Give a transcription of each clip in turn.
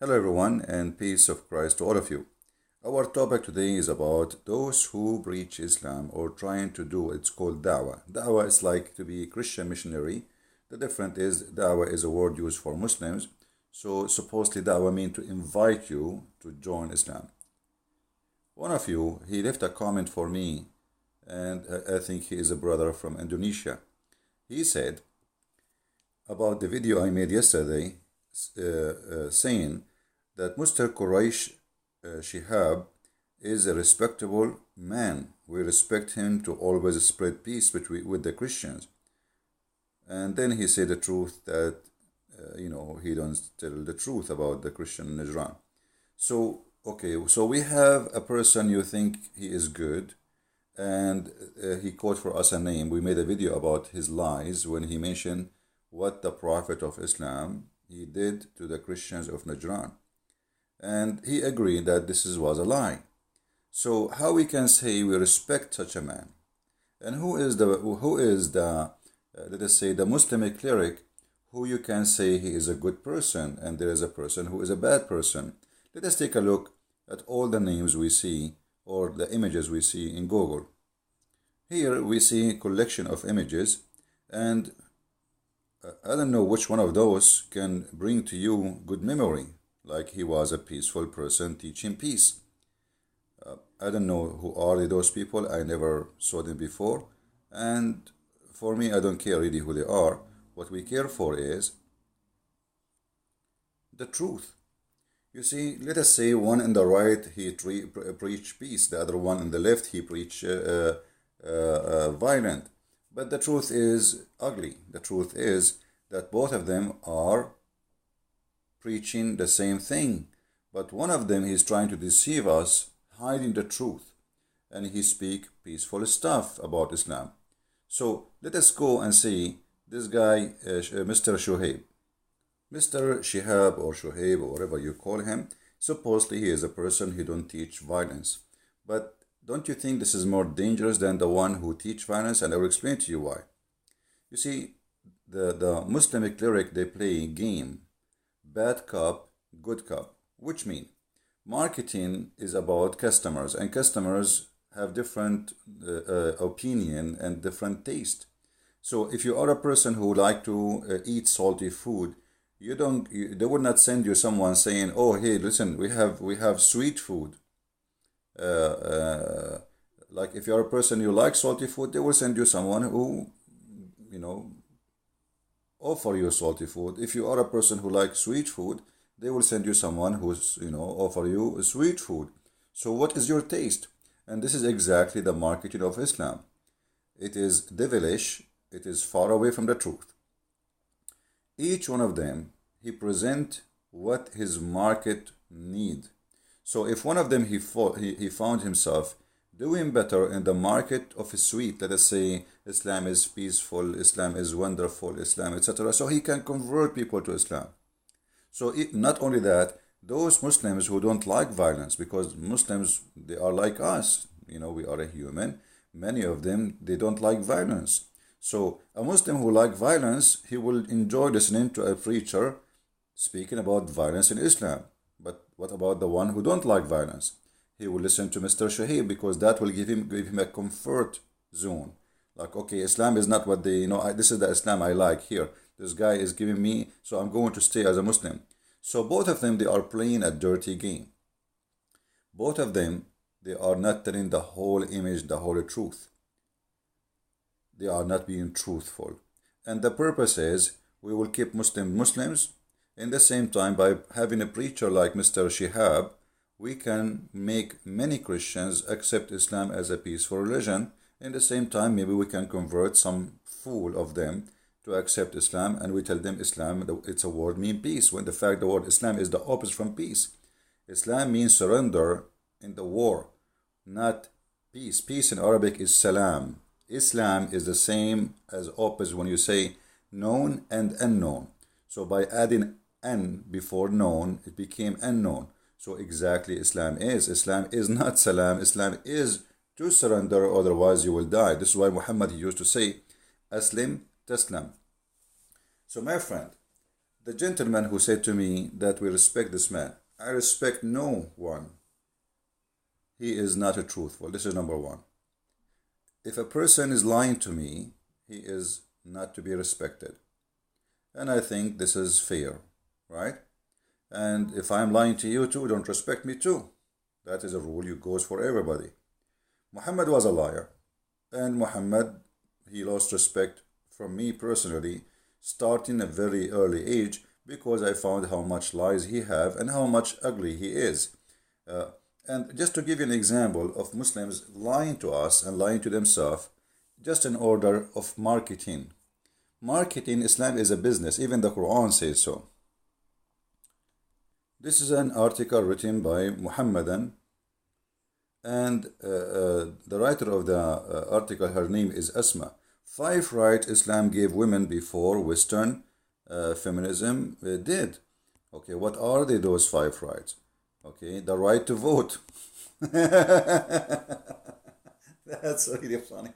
Hello, everyone, and peace of Christ to all of you. Our topic today is about those who preach Islam or trying to do it's called da'wah. Da'wah is like to be a Christian missionary. The difference is da'wah is a word used for Muslims. So supposedly da'wah means to invite you to join Islam. One of you, he left a comment for me, and I think he is a brother from Indonesia. He said about the video I made yesterday, saying that Mr. Quraysh Shihab is a respectable man. We respect him to always spread peace with the Christians. And then he said the truth that, he don't tell the truth about the Christian Najran. So, okay, so we have a person you think he is good, and he quote for us a name. We made a video about his lies when he mentioned what the Prophet of Islam he did to the Christians of Najran. And he agreed that was a lie. So how we can say we respect such a man? And who is the let us say the Muslim cleric who you can say he is a good person and there is a person who is a bad person? Let us take a look at all the names we see or the images we see in Google. Here we see a collection of images, and I don't know which one of those can bring to you good memory, like he was a peaceful person teaching peace. I don't know who are those people. I never saw them before, and for me, I don't care really who they are. What we care for is the truth. You see, let us say one in the right, he preach peace. The other one in the left, he preach violent. But the truth is ugly. The truth is that both of them are preaching the same thing. But one of them is trying to deceive us, hiding the truth. And he speak peaceful stuff about Islam. So let us go and see this guy, Mr. Shoaib. Mr. Shihab or Shoaib or whatever you call him, supposedly he is a person who don't teach violence. But don't you think this is more dangerous than the one who teach violence? And I will explain to you why. You see, the Muslim cleric, they play a game, bad cop, good cop, which mean marketing is about customers, and customers have different opinion and different taste. So if you are a person who like to eat salty food, they would not send you someone saying, "Oh, hey, listen, we have sweet food." Like if you're a person you like salty food, they will send you someone who, offer you salty food. If you are a person who likes sweet food, they will send you someone who's, offer you sweet food. So what is your taste? And this is exactly the marketing of Islam. It is devilish. It is far away from the truth. Each one of them, he present what his market need. So if one of them he found himself doing better in the market of his sweet, let us say Islam is peaceful, Islam is wonderful, Islam, etc. So he can convert people to Islam. So not only that, those Muslims who don't like violence, because Muslims, they are like us, we are a human. Many of them, they don't like violence. So a Muslim who like violence, he will enjoy listening to a preacher speaking about violence in Islam. But what about the one who don't like violence? He will listen to Mr. Shahib because that will give him a comfort zone. Like, okay, Islam is not what they, this is the Islam I like here. This guy is giving me, so I'm going to stay as a Muslim. So both of them, they are playing a dirty game. Both of them, they are not telling the whole image, the whole truth. They are not being truthful. And the purpose is, we will keep Muslims. In the same time, by having a preacher like Mr. Shihab, we can make many Christians accept Islam as a peaceful religion. In the same time, maybe we can convert some fool of them to accept Islam, and we tell them Islam, it's a word mean peace, when the fact the word Islam is the opposite from peace. Islam means surrender in the war, not peace. Peace in Arabic is salam. Islam is the same as opposite when you say known and unknown. So by adding an before known, it became unknown. So exactly Islam is not salam. Islam is to surrender, otherwise you will die. This is why Muhammad, he used to say, Aslim Taslam. So my friend, The gentleman who said to me that we respect this man, I respect no one. He is not a truthful. This is number one. If a person is lying to me, he is not to be respected. And I think this is fair, right? And if I'm lying to you too, don't respect me too. That is a rule that goes for everybody. Muhammad was a liar. And Muhammad, he lost respect from me personally, starting a very early age, because I found how much lies he have and how much ugly he is. And just to give you an example of Muslims lying to us and lying to themselves, just in order of marketing. Marketing, Islam is a business. Even the Quran says so. This is an article written by Muhammadan, and the writer of the article, her name is Asma. 5 rights Islam gave women before Western feminism did. Okay, what are they, those 5 rights? Okay, the right to vote. That's really funny.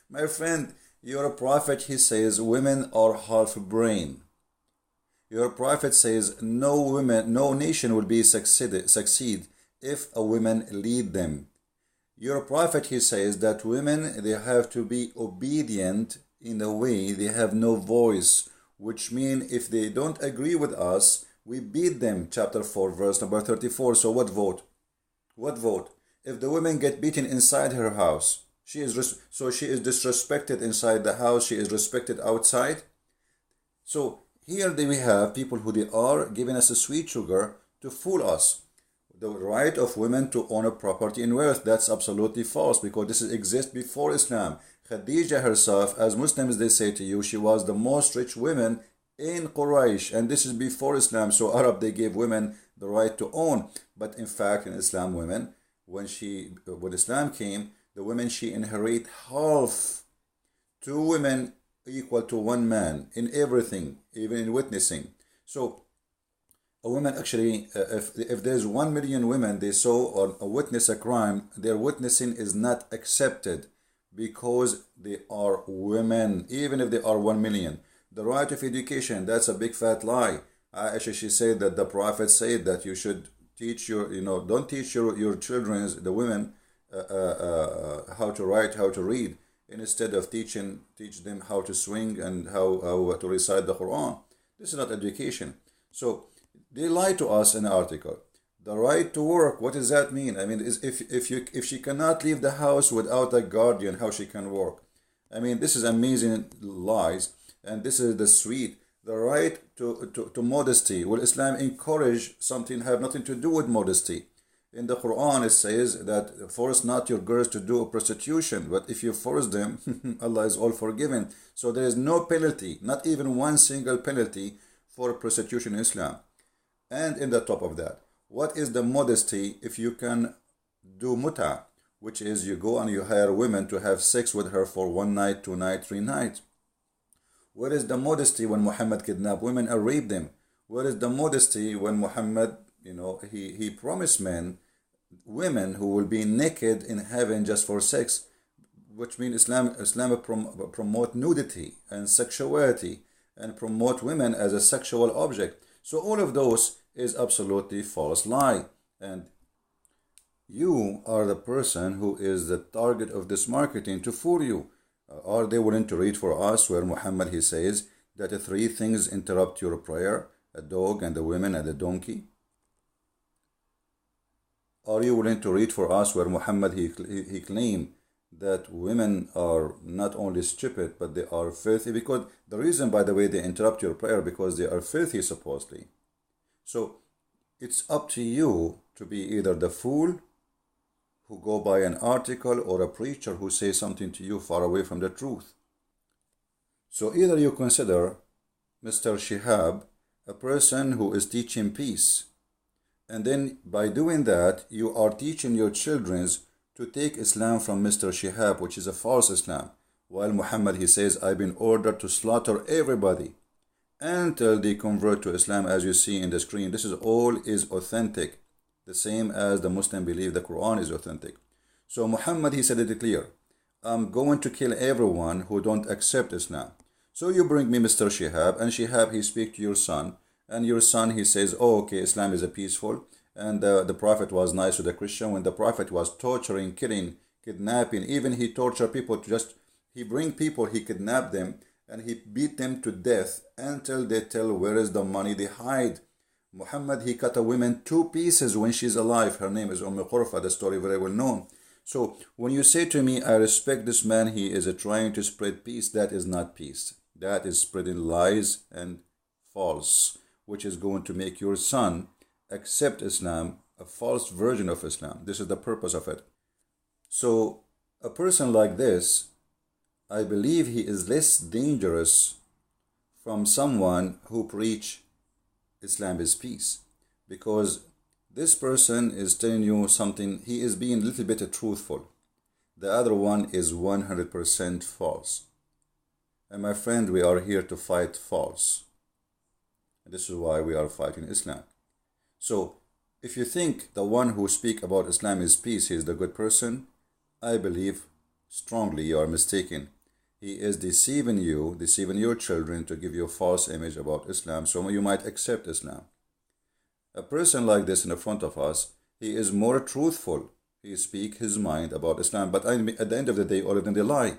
My friend, your prophet, he says women are half brain. Your prophet says no nation will be succeed if a woman lead them. Your prophet, he says that women, they have to be obedient in a way they have no voice, which means if they don't agree with us, we beat them. Chapter 4, verse number 34. So what vote? What vote? If the woman get beaten inside her house, she is disrespected inside the house, she is respected outside. So here we have people who they are giving us a sweet sugar to fool us. The right of women to own a property and wealth, that's absolutely false, because this exists before Islam. Khadija herself, as Muslims they say to you, she was the most rich woman in Quraysh, and this is before Islam. So Arab, they gave women the right to own, but in fact in Islam, women, when Islam came, the women, she inherit half. 2 women equal to 1 man in everything, even in witnessing. So a woman actually, if there's 1 million women, they saw or witness a crime, their witnessing is not accepted because they are women, even if they are 1 million. The right of education, that's a big fat lie. Aisha, she said that the Prophet said that you should teach your, don't teach your children, the women, how to write, how to read, instead of teach them how to swing and how to recite the Quran. This is not education. So they lie to us in the article. The right to work, what does that mean? I mean, if she cannot leave the house without a guardian, how she can work? I mean, this is amazing lies, and this is the sweet. The right to modesty. Will Islam encourage something have nothing to do with modesty? In the Quran, it says that force not your girls to do prostitution, but if you force them, Allah is all forgiven. So there is no penalty, not even 1 single penalty for prostitution in Islam. And in the top of that, what is the modesty if you can do muta, which is you go and you hire women to have sex with her for 1 night, 2 nights, 3 nights? Where is the modesty when Muhammad kidnapped women and raped them? Where is the modesty when Muhammad, he promised women who will be naked in heaven just for sex, which means Islam promote nudity and sexuality and promote women as a sexual object. So all of those is absolutely false lie, and you are the person who is the target of this marketing to fool you. Are they willing to read for us where Muhammad, he says that 3 things interrupt your prayer: a dog and a woman and a donkey? Are you willing to read for us where Muhammad, he claimed that women are not only stupid, but they are filthy? Because the reason, by the way, they interrupt your prayer, because they are filthy, supposedly. So it's up to you to be either the fool who go by an article or a preacher who says something to you far away from the truth. So either you consider Mr. Shihab a person who is teaching peace, and then by doing that, you are teaching your children to take Islam from Mr. Shihab, which is a false Islam. While Muhammad, he says, I've been ordered to slaughter everybody until they convert to Islam, as you see in the screen. This is all is authentic, the same as the Muslim believe the Quran is authentic. So Muhammad, he said it clear, I'm going to kill everyone who don't accept Islam. So you bring me Mr. Shihab, and Shihab, he speak to your son, and your son, he says, oh, okay, Islam is a peaceful, and the Prophet was nice to the Christian. When the Prophet was torturing, killing, kidnapping, even he torture people to just, he bring people, he kidnap them, and he beat them to death until they tell where is the money, they hide. Muhammad, he cut a woman 2 pieces when she's alive. Her name is Qurfa, the story very well known. So when you say to me, I respect this man, he is trying to spread peace, that is not peace. That is spreading lies and false, which is going to make your son accept Islam, a false version of Islam. This is the purpose of it. So a person like this, I believe he is less dangerous from someone who preach Islam is peace, because this person is telling you something, he is being a little bit truthful. The other one is 100% false. And my friend, we are here to fight false. And this is why we are fighting Islam. So if you think the one who speak about Islam is peace, he is the good person, I believe strongly you are mistaken. He is deceiving you, deceiving your children to give you a false image about Islam, so you might accept Islam. A person like this in the front of us, he is more truthful. He speaks his mind about Islam, but at the end of the day, all of them, they lie.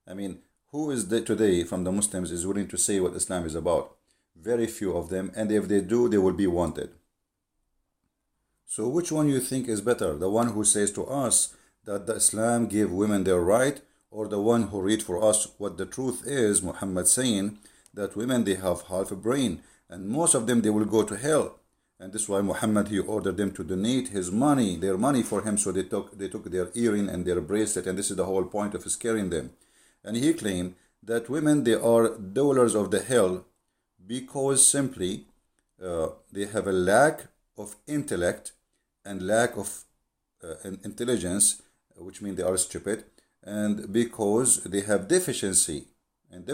I mean, who is today from the Muslims is willing to say what Islam is about? Very few of them, and if they do, they will be wanted. So which one you think is better? The one who says to us that the Islam give women their right, or the one who read for us what the truth is, Muhammad saying that women, they have half a brain, and most of them, they will go to hell. And this is why Muhammad, he ordered them to donate his money, their money for him, so they took their earring and their bracelet, and this is the whole point of scaring them. And he claimed that women, they are dwellers of the hell because simply they have a lack of intellect and lack of intelligence, which means they are stupid, and because they have deficiency in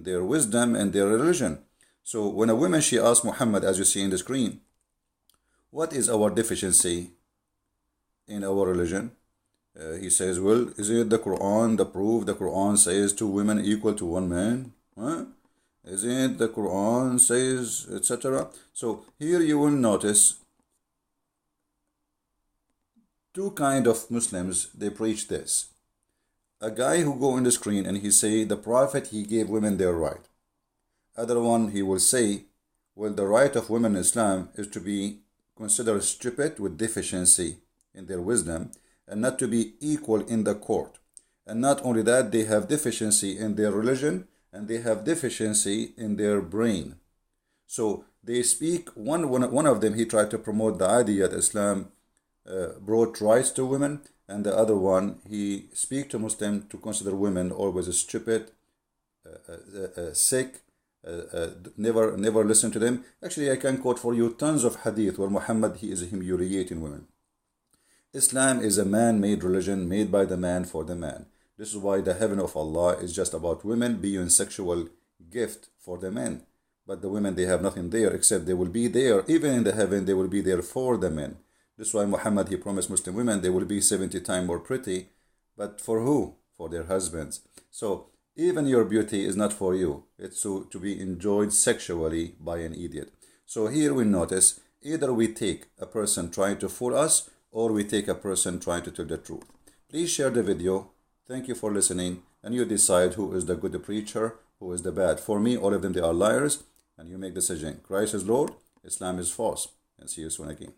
their wisdom and their religion. So when a woman, she asked Muhammad, as you see in the screen, what is our deficiency in our religion? He says, well, is it the Quran, the proof? The Quran says 2 women equal to 1 man. Huh? Is it the Quran says, etc.? So here you will notice 2 kind of Muslims, they preach this. A guy who go on the screen and he say, the Prophet, he gave women their right. Other one, he will say, well, the right of women in Islam is to be considered stupid with deficiency in their wisdom, and not to be equal in the court. And not only that, they have deficiency in their religion, and they have deficiency in their brain. So they speak, one of them, he tried to promote the idea that Islam brought rights to women, and the other one, he speak to Muslims to consider women always stupid, sick, never listen to them. Actually, I can quote for you tons of hadith where Muhammad, he is humiliating women. Islam is a man-made religion made by the man for the man. This is why the heaven of Allah is just about women being sexual gift for the men. But the women, they have nothing there except they will be there. Even in the heaven, they will be there for the men. This is why Muhammad, he promised Muslim women they will be 70 times more pretty. But for who? For their husbands. So even your beauty is not for you. It's to be enjoyed sexually by an idiot. So here we notice either we take a person trying to fool us, or we take a person trying to tell the truth. Please share the video. Thank you for listening, and you decide who is the good preacher, who is the bad. For me, all of them, they are liars, and you make the decision. Christ is Lord, Islam is false, and see you soon again.